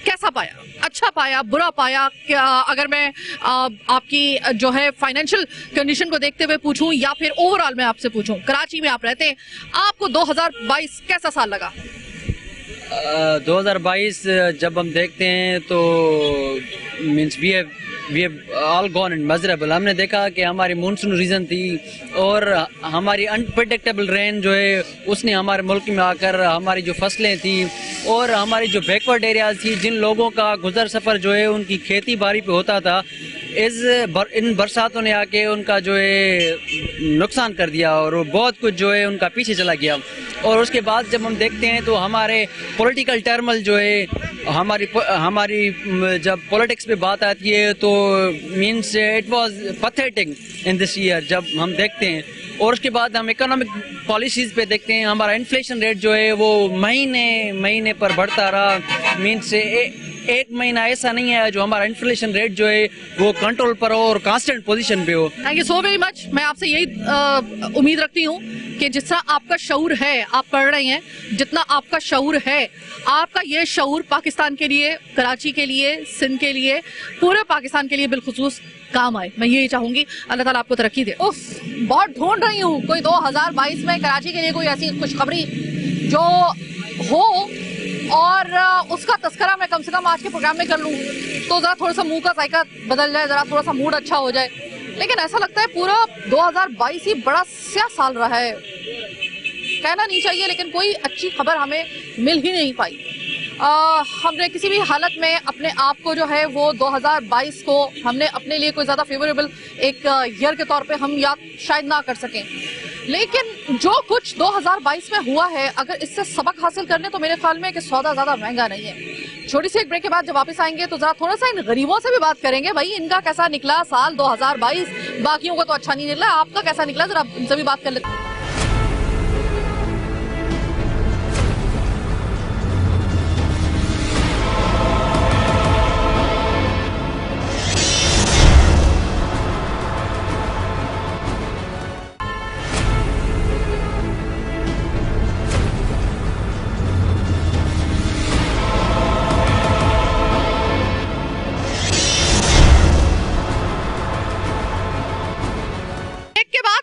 कैसा पाया? अच्छा पाया, बुरा पाया? क्या अगर मैं आपकी जो है फाइनेंशियल कंडीशन को देखते हुए पूछूं या फिर ओवरऑल मैं आपसे पूछूं, कराची में आप रहते हैं, आपको 2022 कैसा साल लगा? 2022 जब हम देखते हैं तो means we have all gone in measurable. हमने देखा कि हमारी मानसून रीजन थी और हमारी अनप्रेडिक्टेबल रेन जो है उसने हमारे मुल्क में आकर हमारी जो फसलें थी और हमारी जो बैकवर्ड एरियाज थी, जिन लोगों का गुजर सफ़र जो है उनकी खेती बाड़ी पे होता था, इन बरसातों ने आके उनका जो है नुकसान कर दिया और बहुत कुछ जो है उनका पीछे चला गया। और उसके बाद जब हम देखते हैं तो हमारे पॉलिटिकल टर्मल जो है हमारी जब पॉलिटिक्स पे बात आती है तो means it was pathetic in this year जब हम देखते हैं। और उसके बाद हम इकोनॉमिक पॉलिसीज़ पे देखते हैं, हमारा इन्फ्लेशन रेट जो है वो महीने पर बढ़ता रहा। मीन्स एक महीना ऐसा नहीं है जो हमारा इन्फ्लेशन रेट जो है वो कंट्रोल पर हो और कांस्टेंट पोजीशन पे हो। Thank you so very much. मैं आपसे यही उम्मीद रखती हूँ कि जितना आपका शऊर है, आप पढ़ रहे हैं, जितना आपका शऊर है, आपका ये शऊर पाकिस्तान के लिए, कराची के लिए, सिंध के लिए, पूरे पाकिस्तान के लिए बिलखुसूस काम आए। मैं यही चाहूंगी। अल्लाह ताला आपको तरक्की दे। उफ, बहुत ढूंढ रही हूँ कोई 2022 में कराची के लिए कोई ऐसी खुशखबरी जो हो और उसका तस्करा मैं कम से कम आज के प्रोग्राम में कर लूँ तो जरा थोड़ा सा मुंह का जायका बदल जाए, जरा थोड़ा सा मूड अच्छा हो जाए। लेकिन ऐसा लगता है पूरा 2022 ही बड़ा स्या साल रहा है। कहना नहीं चाहिए लेकिन कोई अच्छी खबर हमें मिल ही नहीं पाई। हमने किसी भी हालत में अपने आप को जो है वो 2022 को हमने अपने लिए कोई ज़्यादा फेवरेबल एक ईयर के तौर पे हम याद शायद ना कर सकें। लेकिन जो कुछ 2022 में हुआ है, अगर इससे सबक हासिल करने तो मेरे ख्याल में कि सौदा ज़्यादा महंगा नहीं है। छोटी सी एक ब्रेक के बाद जब वापस आएंगे तो ज़रा थोड़ा सा इन गरीबों से भी बात करेंगे, भाई इनका कैसा निकला साल 2022। बाकियों का तो अच्छा नहीं निकला, आपका कैसा निकला, जरा इनसे भी बात कर लेते हैं।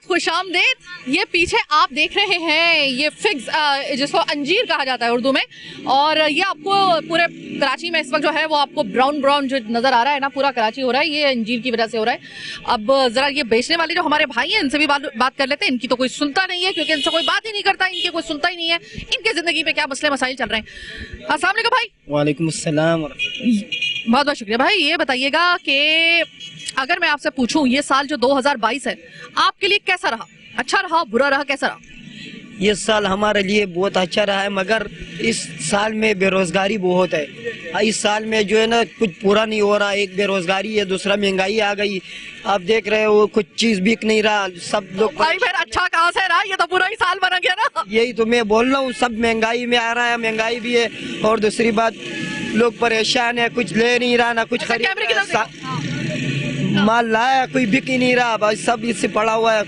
खुशामदीद। ये पीछे आप देख रहे हैं ये फिग्स जिसको अंजीर कहा जाता है उर्दू में, और ये आपको पूरे कराची में इस वक्त जो है वो आपको ब्राउन जो नजर आ रहा है ना, पूरा कराची हो रहा है, ये अंजीर की वजह से हो रहा है। अब जरा ये बेचने वाले जो हमारे भाई हैं इनसे भी बात कर लेते हैं। इनकी तो कोई सुनता नहीं है क्योंकि इनसे कोई बात ही नहीं करता, इनके कोई सुनता ही नहीं है, इनके जिंदगी पे क्या मसले मसाइल चल रहे हैं। अस्सलाम वालेकुम भाई। वालेकुम अस्सलाम। बहुत बहुत शुक्रिया भाई। ये बताइएगा कि अगर मैं आपसे पूछूं ये साल जो 2022 है आपके लिए कैसा रहा? अच्छा रहा, बुरा रहा, कैसा रहा? ये साल हमारे लिए बहुत अच्छा रहा है, मगर इस साल में बेरोजगारी बहुत है। इस साल में जो है ना कुछ पूरा नहीं हो रहा। एक बेरोजगारी है, दूसरा महंगाई आ गई। आप देख रहे हो कुछ चीज बिक नहीं रहा, सब लोग। भाई फिर अच्छा कहाँ से रहा? ये तो पूरा ही साल बना गया ना। यही तो मैं बोल रहा हूँ, सब महंगाई में आ रहा है, महंगाई भी है। और दूसरी बात लोग परेशान है, कुछ ले नहीं रहा ना कुछ खरीद, माल लाया कोई बिक ही नहीं रहा, बस सब इससे पड़ा हुआ है।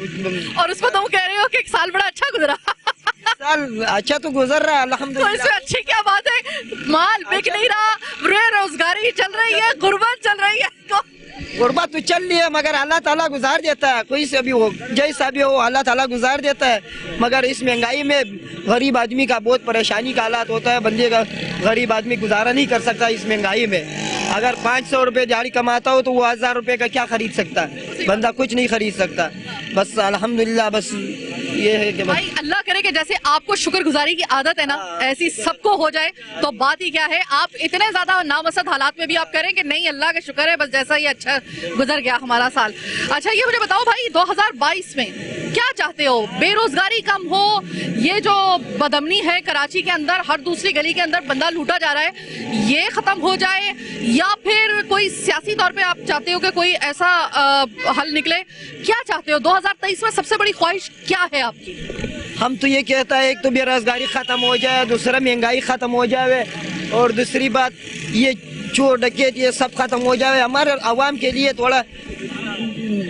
और उसको तुम कह रहे हो कि एक साल बड़ा अच्छा गुजरा। साल अच्छा तो गुजर रहा है अल्हम्दुलिल्लाह। तो इसमें अच्छी क्या बात है? माल बिक नहीं रहा, बेरोजगारी चल रही है, गुर्बत चल रही है। गुर्बत तो चल रही है मगर अल्लाह ताला गुजार देता है, कोई से भी हो जैसा भी हो अल्लाह ताला गुजार देता है। मगर इस महंगाई में गरीब आदमी का बहुत परेशानी का हालात होता है। बंदे का गरीब आदमी गुजारा नहीं कर सकता इस महंगाई में। अगर 500 रुपए दिहाड़ी कमाता हो तो वो 1000 रुपए का क्या खरीद सकता है? बंदा कुछ नहीं खरीद सकता। बस अल्हम्दुलिल्लाह, बस ये है कि भाई अल्लाह करे कि जैसे आपको शुक्रगुजारी की आदत है ना ऐसी सबको हो जाए तो बात ही क्या है। आप इतने ज्यादा नामसद हालात में भी आप करें कि नहीं अल्लाह का शुक्र है, बस जैसा ही अच्छा गुजर गया हमारा साल। अच्छा ये मुझे बताओ भाई 2022 में क्या चाहते हो? बेरोजगारी कम हो, ये जो बदमनी है कराची के अंदर, हर दूसरी गली के अंदर बंदा लूटा जा रहा है, ये खत्म हो जाए, या फिर कोई सियासी तौर पे आप चाहते हो कि कोई ऐसा हल निकले? क्या चाहते हो 2023 में? सबसे बड़ी ख्वाहिश क्या है आपकी? हम तो ये कहता है एक तो बेरोजगारी खत्म हो जाए, दूसरा महंगाई खत्म हो जाए, और दूसरी बात ये चोर डकैत ये सब खत्म हो जाए। हमारे आवाम के लिए थोड़ा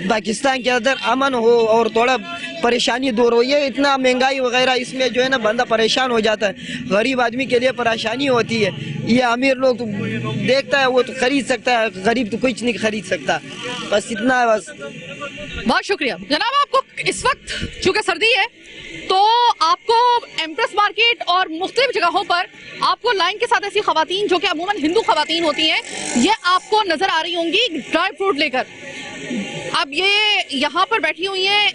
पाकिस्तान के अंदर अमन हो और थोड़ा परेशानी दूर हो। ये इतना महंगाई वगैरह इसमें जो है ना बंदा परेशान हो जाता है। गरीब आदमी के लिए परेशानी होती है। ये अमीर लोग तो देखता है वो तो खरीद सकता है, गरीब तो कुछ नहीं खरीद सकता। बस इतना है बस। बहुत शुक्रिया जनाब। आपको इस वक्त चूंकि सर्दी है तो आपको एम्प्रेस मार्केट और मुख्तलिफ जगहों पर आपको लाइन के साथ ऐसी खवातीन जो कि अमूमन हिंदू खवातीन होती हैं, ये आपको नजर आ रही होंगी ड्राई फ्रूट लेकर। अब ये यहाँ पर बैठी हुई हैं,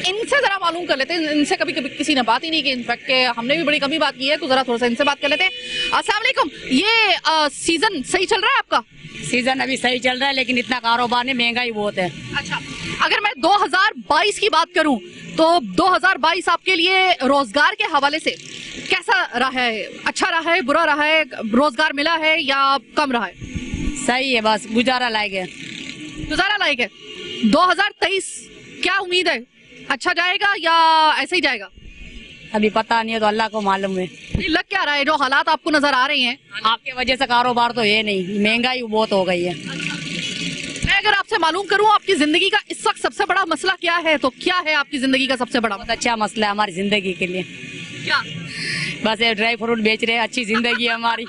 इनसे जरा मालूम कर लेते हैं। इनसे कभी किसी ने बात ही नहीं की, इनफैक्ट के हमने भी बड़ी कमी बात की है, तो जरा थोड़ा सा इनसे बात कर लेते हैं। अस्सलाम वालेकुम। ये सीजन सही चल रहा है आपका? सीजन अभी सही चल रहा है लेकिन इतना कारोबार नहीं, महंगाई बहुत है। अच्छा, अगर मैं 2022 की बात करूं तो 2022 आपके लिए रोजगार के हवाले से कैसा रहा है? अच्छा रहा है, बुरा रहा है? रोजगार मिला है या कम रहा है? सही है, बस गुजारा लायक है। गुजारा लायक है। 2023 क्या उम्मीद है? अच्छा जाएगा या ऐसे ही जाएगा? अभी पता नहीं है, तो अल्लाह को मालूम है। लग क्या रहा है जो हालात आपको नजर आ रहे हैं? आपके वजह से कारोबार तो है नहीं, महंगाई बहुत हो गई है। मैं अगर आपसे मालूम करूं आपकी जिंदगी का इस वक्त सबसे बड़ा मसला क्या है, तो क्या है आपकी जिंदगी का सबसे बड़ा? बहुत अच्छा मसला है हमारी जिंदगी के लिए। क्या? बस ये ड्राई फ्रूट बेच रहे हैं, अच्छी जिंदगी है हमारी।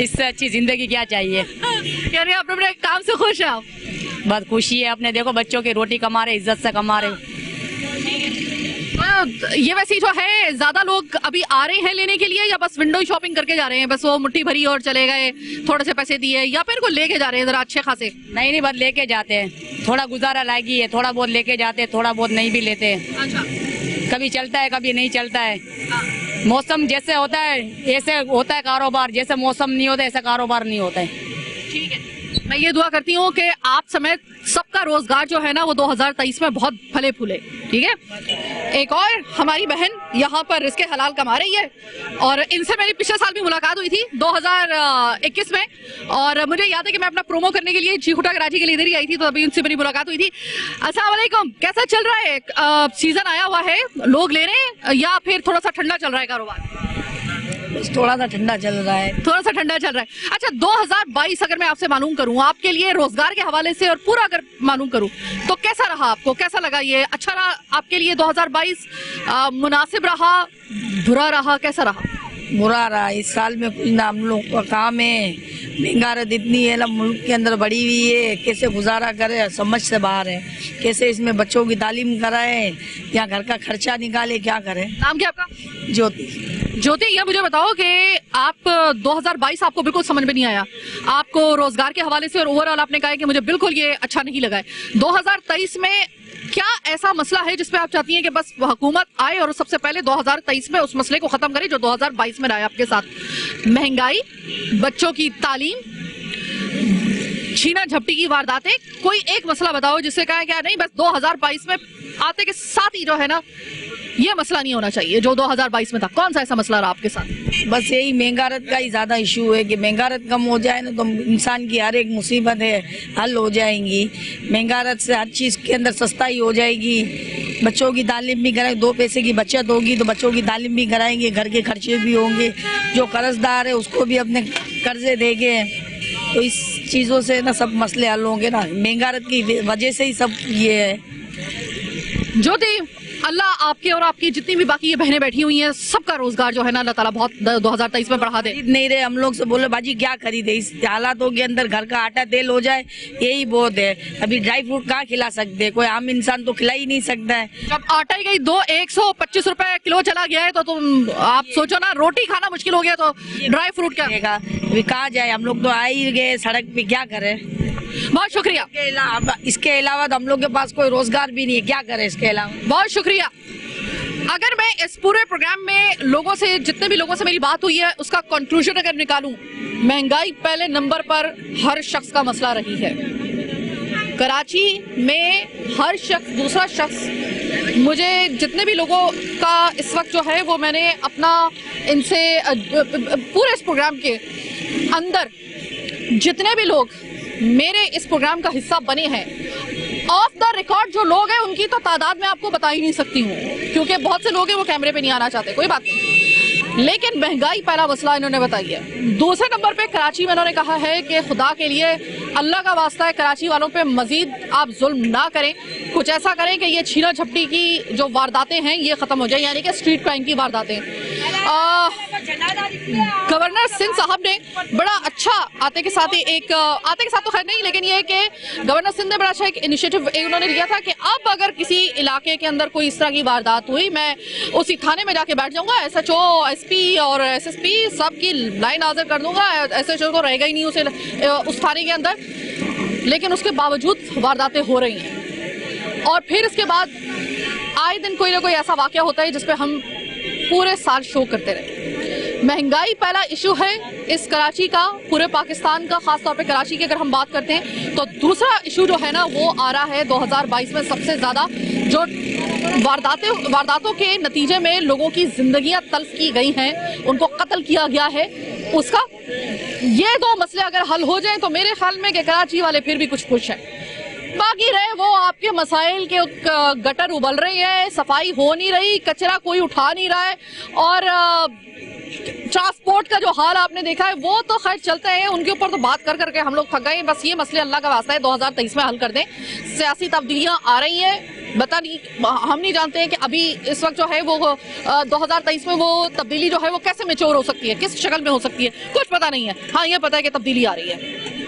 इससे अच्छी जिंदगी क्या चाहिए? यानी आप अपने काम से खुश हैं आप? बस खुशी है अपने, देखो बच्चों की रोटी कमा रहे, इज्जत से कमा रहे। ये वैसे ही जो है, ज्यादा लोग अभी आ रहे हैं लेने के लिए या बस विंडो शॉपिंग करके जा रहे हैं? बस वो मुट्ठी भरी और चले गए, थोड़े से पैसे दिए, या फिर को लेके जा रहे हैं जरा अच्छे खासे? नहीं, बस लेके जाते हैं, थोड़ा गुजारा लायकी है, थोड़ा बहुत लेके जाते हैं, थोड़ा बहुत नहीं भी लेते हैं। अच्छा। कभी चलता है, कभी नहीं चलता है। मौसम जैसे होता है ऐसे होता है कारोबार, जैसे मौसम नहीं होता ऐसा कारोबार नहीं होता है। ठीक है, मैं ये दुआ करती हूँ कि आप समेत सबका रोजगार जो है ना वो 2023 में बहुत फले फूले। ठीक है। एक और हमारी बहन यहाँ पर रिज़्क़े हलाल कमा रही है और इनसे मेरी पिछले साल भी मुलाकात हुई थी 2021 में, और मुझे याद है कि मैं अपना प्रोमो करने के लिए चीख उठा कराची के लिए इधर ही आई थी, तो अभी उनसे मेरी मुलाकात हुई थी। अस्सलाम वालेकुम, कैसा चल रहा है? सीजन आया हुआ है, लोग ले रहे हैं या फिर थोड़ा सा ठंडा चल रहा है कारोबार? थोड़ा सा ठंडा चल रहा है। थोड़ा सा ठंडा चल रहा है। अच्छा, 2022 अगर मैं आपसे मालूम करूं आपके लिए रोजगार के हवाले से और पूरा अगर मालूम करूं तो कैसा रहा? आपको कैसा लगा? ये अच्छा रहा आपके लिए 2022? मुनासिब रहा, बुरा रहा, कैसा रहा? बुरा रहा। इस साल में कुछ ना हम लोग का काम है, महंगाई इतनी है ना मुल्क के अंदर बढ़ी हुई है, कैसे गुजारा करे समझ से बाहर है। कैसे इसमें बच्चों की तालीम कराए या घर का खर्चा निकाले, क्या करें? नाम क्या आपका? ज्योति। ज्योति, ये मुझे बताओ कि आप 2022 आपको बिल्कुल समझ में नहीं आया, आपको रोजगार के हवाले से और ओवरऑल आपने कहा कि मुझे बिल्कुल ये अच्छा नहीं लगा है। 2023 में क्या ऐसा मसला है जिसपे आप चाहती हैं कि बस हुकूमत आए और सबसे पहले 2023 में उस मसले को खत्म करे जो 2022 में रहा है आपके साथ? महंगाई, बच्चों की तालीम, छीना झपटी की वारदातें, कोई एक मसला बताओ जिससे कहा क्या नहीं बस 2022 में आते के साथ ही जो है ना ये मसला नहीं होना चाहिए जो 2022 में था। कौन सा ऐसा मसला रहा आपके साथ? बस यही महंगाई का ही ज्यादा इशू है कि महंगाई कम हो जाए ना तो इंसान की हर एक मुसीबत है हल हो जाएंगी। महंगाई से हर चीज के अंदर सस्ताई हो जाएगी। बच्चों की तालीम भी कराएंगे, 2 पैसे की बचत होगी तो बच्चों की तालीम भी कराएंगे, घर के खर्चे भी होंगे, जो कर्जदार है उसको भी अपने कर्जे देंगे। तो इस चीजों से ना सब मसले हल होंगे ना, महंगाई की वजह से ही सब ये है। ज्योति, अल्लाह आपके और आपकी जितनी भी बाकी ये बहनें बैठी हुई हैं सबका रोजगार जो है ना अल्लाह ताला बहुत 2023 में बढ़ा दे। नहीं रहे हम लोग से बोले बाजी क्या खरीदे, इस हालातों के अंदर घर का आटा तेल हो जाए यही बहुत है। अभी ड्राई फ्रूट कहाँ खिला सकते हैं, कोई आम इंसान तो खिला ही नहीं सकता है। जब आटा ही 125 रुपए किलो चला गया है तो तुम आप सोचो ना, रोटी खाना मुश्किल हो गया तो ड्राई फ्रूट क्या देगा? अभी कहाँ जाए, हम लोग तो आ ही गए सड़क पे, क्या करें? बहुत शुक्रिया। इसके अलावा तो हम लोग के पास कोई रोजगार भी नहीं है, क्या करें इसके अलावा? बहुत शुक्रिया। अगर मैं इस पूरे प्रोग्राम में लोगों से, जितने भी लोगों से मेरी बात हुई है उसका कंक्लूजन अगर निकालूं, महंगाई पहले नंबर पर हर शख्स का मसला रही है। कराची में हर शख्स, दूसरा शख्स, मुझे जितने भी लोगों का इस वक्त जो है वो मैंने अपना इनसे पूरे इस प्रोग्राम के अंदर जितने भी लोग मेरे इस प्रोग्राम का हिस्सा बने हैं, ऑफ द रिकॉर्ड जो लोग हैं उनकी तो तादाद मैं आपको बता ही नहीं सकती हूँ क्योंकि बहुत से लोग हैं वो कैमरे पे नहीं आना चाहते, कोई बात नहीं। लेकिन महंगाई पहला मसला इन्होंने बताई है। दूसरे नंबर पे कराची में इन्होंने कहा है कि खुदा के लिए अल्लाह का वास्ता है कराची वालों पे मजीद आप जुल्म ना करें, कुछ ऐसा करें कि ये छीना झपटी की जो वारदातें हैं ये खत्म हो जाए, यानी कि स्ट्रीट क्राइम की वारदातें। गवर्नर सिंह साहब ने बड़ा अच्छा आते के साथ तो खैर नहीं, लेकिन ये है कि गवर्नर सिंह ने बड़ा अच्छा एक इनिशिएटिव उन्होंने लिया था कि अब अगर किसी इलाके के अंदर कोई इस तरह की वारदात हुई, मैं उसी थाने में जाके बैठ जाऊंगा, SHO, SP और SSP सबकी लाइन हाजिर कर दूंगा, SHO को रहेगा ही नहीं उस थाने के अंदर। लेकिन उसके बावजूद वारदातें हो रही हैं और फिर इसके बाद आए दिन कोई ना कोई ऐसा वाकया होता है जिसपे हम पूरे साल शो करते रहे। महंगाई पहला इशू है इस कराची का, पूरे पाकिस्तान का, खासतौर पे कराची की अगर हम बात करते हैं तो दूसरा इशू जो है ना वो आ रहा है 2022 में सबसे ज्यादा जो वारदातों के नतीजे में लोगों की जिंदगियां तल्फ की गई हैं, उनको कत्ल किया गया है, उसका ये दो मसले अगर हल हो जाएं तो मेरे ख्याल में कि कराची वाले फिर भी कुछ खुश हैं। बाकी रहे वो आपके मसाइल के गटर उबल रही है, सफाई हो नहीं रही, कचरा कोई उठा नहीं रहा है, और ट्रांसपोर्ट का जो हाल आपने देखा है वो तो खैर चलते हैं, उनके ऊपर तो बात कर करके हम लोग थक गए। बस ये मसले अल्लाह का वास्ता है 2023 में हल कर दें। सियासी तब्दीलियां आ रही हैं, बता नहीं, हम नहीं जानते हैं कि अभी इस वक्त जो है वो 2023 में वो तब्दीली जो है वो कैसे मैच्योर हो सकती है, किस शक्ल में हो सकती है, कुछ पता नहीं है। हाँ ये पता है कि तब्दीली आ रही है,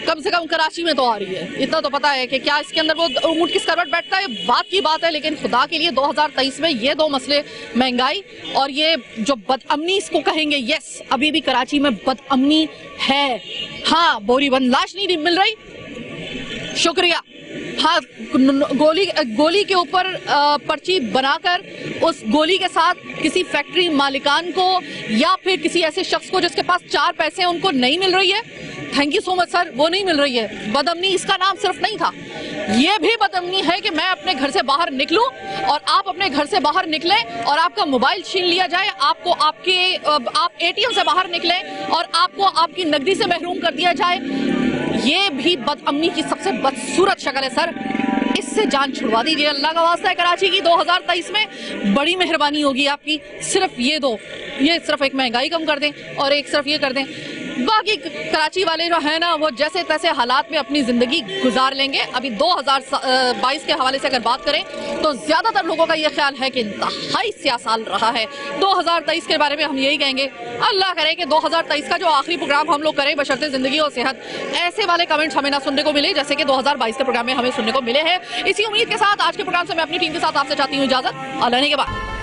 कम से कम कराची में तो आ रही है, इतना तो पता है कि क्या इसके अंदर वो ऊंट किस करवट बैठता है बात की बात है। लेकिन खुदा के लिए 2023 में ये दो मसले, महंगाई और ये जो बदअमनी इसको कहेंगे, यस अभी भी कराची में बदअमनी है। हाँ बोरीबंद लाश नहीं मिल रही, शुक्रिया। हाँ गोली के ऊपर पर्ची बनाकर उस गोली के साथ किसी फैक्ट्री मालिकान को या फिर किसी ऐसे शख्स को जिसके पास 4 पैसे हैं उनको नहीं मिल रही है, thank you so much sir, वो नहीं मिल रही है। बदअमनी इसका नाम सिर्फ नहीं था, ये भी बदअमनी है कि मैं अपने घर से बाहर निकलूं और आप अपने घर से बाहर निकलें और आपका मोबाइल छीन लिया जाए, आपको आप एटीएम से बाहर निकलें और आपको आपकी नकदी से महरूम कर दिया जाए, ये भी बदअमनी की सबसे बदसूरत शक्ल है सर। इससे जान छुड़वा दीजिए, अल्लाह का वास्ता है। कराची की 2023 में बड़ी मेहरबानी होगी आपकी, सिर्फ ये दो, ये सिर्फ एक महंगाई कम कर दें और एक सिर्फ ये कर दें। बाकी कराची वाले जो है ना वो जैसे तैसे हालात में अपनी जिंदगी गुजार लेंगे। अभी 2022 के हवाले से अगर बात करें तो ज्यादातर लोगों का ये ख्याल है कि इंतहाई स्या साल रहा है। 2023 के बारे में हम यही कहेंगे, अल्लाह करे कि 2023 का जो आखिरी प्रोग्राम हम लोग करें बशर्ते जिंदगी और सेहत, ऐसे वाले कमेंट्स हमें ना सुनने को मिले जैसे कि 2022 के प्रोग्राम में हमें सुनने को मिले हैं। इसी उम्मीद के साथ आज के प्रोग्राम से मैं अपनी टीम के साथ आपसे चाहती हूँ इजाजत। अल्लाह ने के बाद।